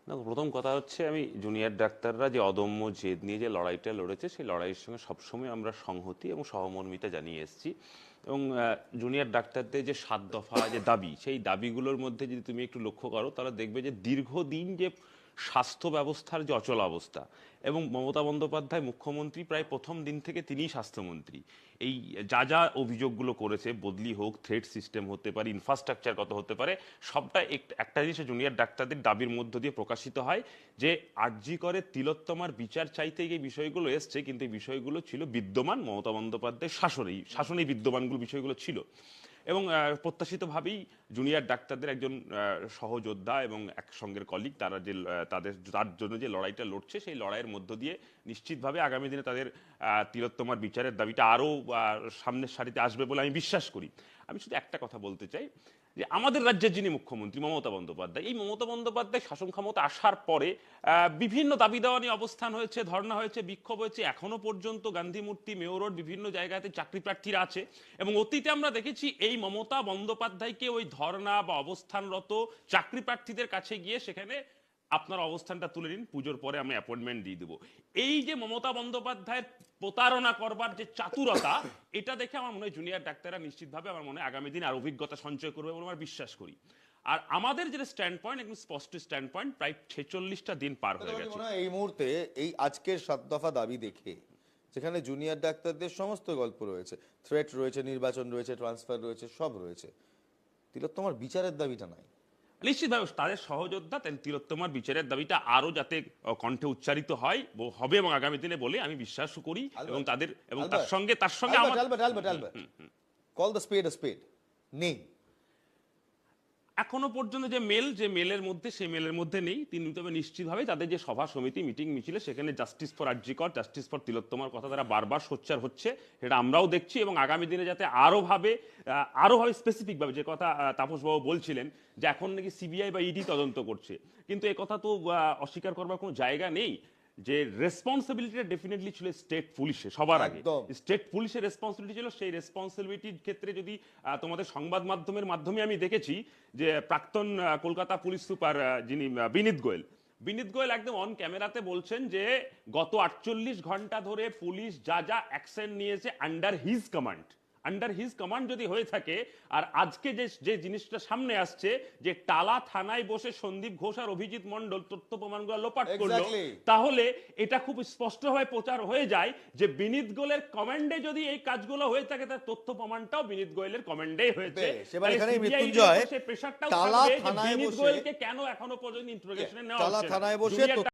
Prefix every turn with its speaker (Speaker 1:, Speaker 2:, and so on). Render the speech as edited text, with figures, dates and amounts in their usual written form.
Speaker 1: না, প্রথম কথা হচ্ছে আমি জুনিয়র ডাক্তাররা যে অদম্য জেদ নিয়ে যে লড়াইটা লড়েছে সেই লড়াইয়ের সঙ্গে সবসময় আমরা সংহতি এবং সহমর্মিতা জানিয়ে এসেছি। এবং জুনিয়র ডাক্তারদের যে 7 দফা যে দাবি, সেই দাবিগুলোর মধ্যে যদি তুমি একটু লক্ষ্য করো তাহলে দেখবে যে দীর্ঘদিন যে স্বাস্থ্য ব্যবস্থার যে অচলাবস্থা, এবং মমতা বন্দ্যোপাধ্যায় মুখ্যমন্ত্রী প্রায় প্রথম দিন থেকে তিনিই স্বাস্থ্যমন্ত্রী, এই যা যা অভিযোগগুলো করেছে, বদলি হোক, থ্রেড সিস্টেম হতে পারে, ইনফ্রাস্ট্রাকচার কত হতে পারে, সবটা একটা জিনিস জুনিয়র ডাক্তারদের দাবির মধ্য দিয়ে প্রকাশিত হয় যে আরজি করে তিলোত্তমার বিচার চাইতে গিয়ে বিষয়গুলো এসছে, কিন্তু এই বিষয়গুলো ছিল বিদ্যমান মমতা বন্দ্যোপাধ্যায়ের শাসনেই বিদ্যমানগুলো বিষয়গুলো ছিল। এবং প্রত্যাশিতভাবেই জুনিয়র ডাক্তারদের একজন সহযোদ্ধা এবং একসঙ্গের কলিগ, তারা যে তার জন্য যে লড়াইটা লড়ছে, সেই লড়াইয়ের মধ্য দিয়ে নিশ্চিতভাবে আগামী দিনে তাদের তিলোত্তমার বিচারের দাবিটা আরও সামনের সারিতে আসবে বলে আমি বিশ্বাস করি। আমি শুধু একটা কথা বলতে চাই যে আমাদের রাজ্যের যিনি মুখ্যমন্ত্রী মমতা বন্দ্যোপাধ্যায়, এই মমতা বন্দ্যোপাধ্যায় শাসন ক্ষমতা আসার পরে বিভিন্ন দাবি দেওয়া নিয়ে অবস্থান হয়েছে, ধর্ণা হয়েছে, বিক্ষোভ হয়েছে, এখনো পর্যন্ত গান্ধী মূর্তি, মেয়র রোড, বিভিন্ন জায়গাতে চাকরি প্রার্থীরা আছে। এবং অতীতে আমরা দেখেছি এই মমতা বন্দ্যোপাধ্যায়কে ওই ধর্ণা বা অবস্থানরত চাকরি প্রার্থীদের কাছে গিয়ে সেখানে আপনার অবস্থানটা তুলে নিন, পুজোর পরে আমি অ্যাপয়েন্টমেন্ট দিয়ে দেবো। এই যে মমতা বন্দ্যোপাধ্যায়ের প্রতারণা করবার যে চাতুরতা, এটা দেখে আমার মনে হয় জুনিয়র ডাক্তাররা নিশ্চিতভাবে আমার মনে হয় আগামী দিন আর অভিজ্ঞতা সঞ্চয় করবে বলে আমার বিশ্বাস করি। আর আমাদের যে স্ট্যান্ড পয়েন্ট, একদম স্পষ্ট স্ট্যান্ড পয়েন্ট, প্রায় 46টা দিন পার হয়ে গেছে।
Speaker 2: এই মুহূর্তে এই আজকের 7 দফা দাবি দেখে, যেখানে জুনিয়র ডাক্তারদের সমস্ত গল্প রয়েছে, থ্রেট রয়েছে, নির্বাচন রয়েছে, ট্রান্সফার রয়েছে, সব রয়েছে, তিলোত্তমার বিচারের দাবিটা নাই।
Speaker 1: নিশ্চিতভাবে তাদের সহযোদ্ধা তিলোত্তমার বিচারের দাবিটা আরো যাতে কণ্ঠে উচ্চারিত হয় হবে এবং আগামী দিনে বলে আমি বিশ্বাস করি। এবং তাদের এবং তার সঙ্গে
Speaker 2: কল দ্য স্পেড আ স্পেড নেই
Speaker 1: এখনো পর্যন্ত যে মেলের মধ্যে, সেই মেলের মধ্যে নেই তিনি। তবে নিশ্চিতভাবে তাদের যে সভা সমিতি মিটিং মিছিলে সেখানে জাস্টিস ফর আরজি কর, জাস্টিস ফর তিলোত্তমার কথা তারা বারবার সোচ্চার হচ্ছে, সেটা আমরাও দেখছি। এবং আগামী দিনে যাতে আরো ভাবে স্পেসিফিক ভাবে, যে কথা তাপসবাবু বলছিলেন যে এখন নাকি সিবিআই বা ইডি তদন্ত করছে, কিন্তু এ কথা তো অস্বীকার করবার কোনো জায়গা নেই যে রেসপন্সিবিলিটিটা ডেফিনেটলি ছিল স্টেট পুলিশে। সবার আগে স্টেট পুলিশের রেসপন্সিবিলিটি ছিল। সেই রেসপন্সিবিলিটির ক্ষেত্রে যদি তোমাদের সংবাদ মাধ্যমের মাধ্যমে আমি দেখেছি যে প্রাক্তন কলকাতা পুলিশ সুপার যিনি বিনীত গোয়েল একদম অন ক্যামেরাতে বলছেন যে গত 48 ঘন্টা ধরে পুলিশ যা যা অ্যাকশন নিয়েছে আন্ডার হিজ কমান্ড যদি হয়ে থাকে, আর আজকে যে জিনিসটা সামনে আসছে যে টালা থানায় বসে সন্দীপ ঘোষ আর অভিজিৎ মন্ডল তথ্য প্রমাণগুলো লোপাট করলো, তাহলে এটা খুব স্পষ্টভাবে প্রচার হয়ে যায় যে বিনীত গোয়েলের কমান্ডে যদি এই কাজগুলো হয়ে থাকে, তার তথ্য প্রমাণটাও বিনীত গোয়েলের কমান্ডেই হয়েছে। সেই প্রেশারটাও থাকবে যে বিনীত গোয়েলকে কেন এখনো পর্যন্ত ইন্টারোগেশনে নেওয়া হচ্ছে না।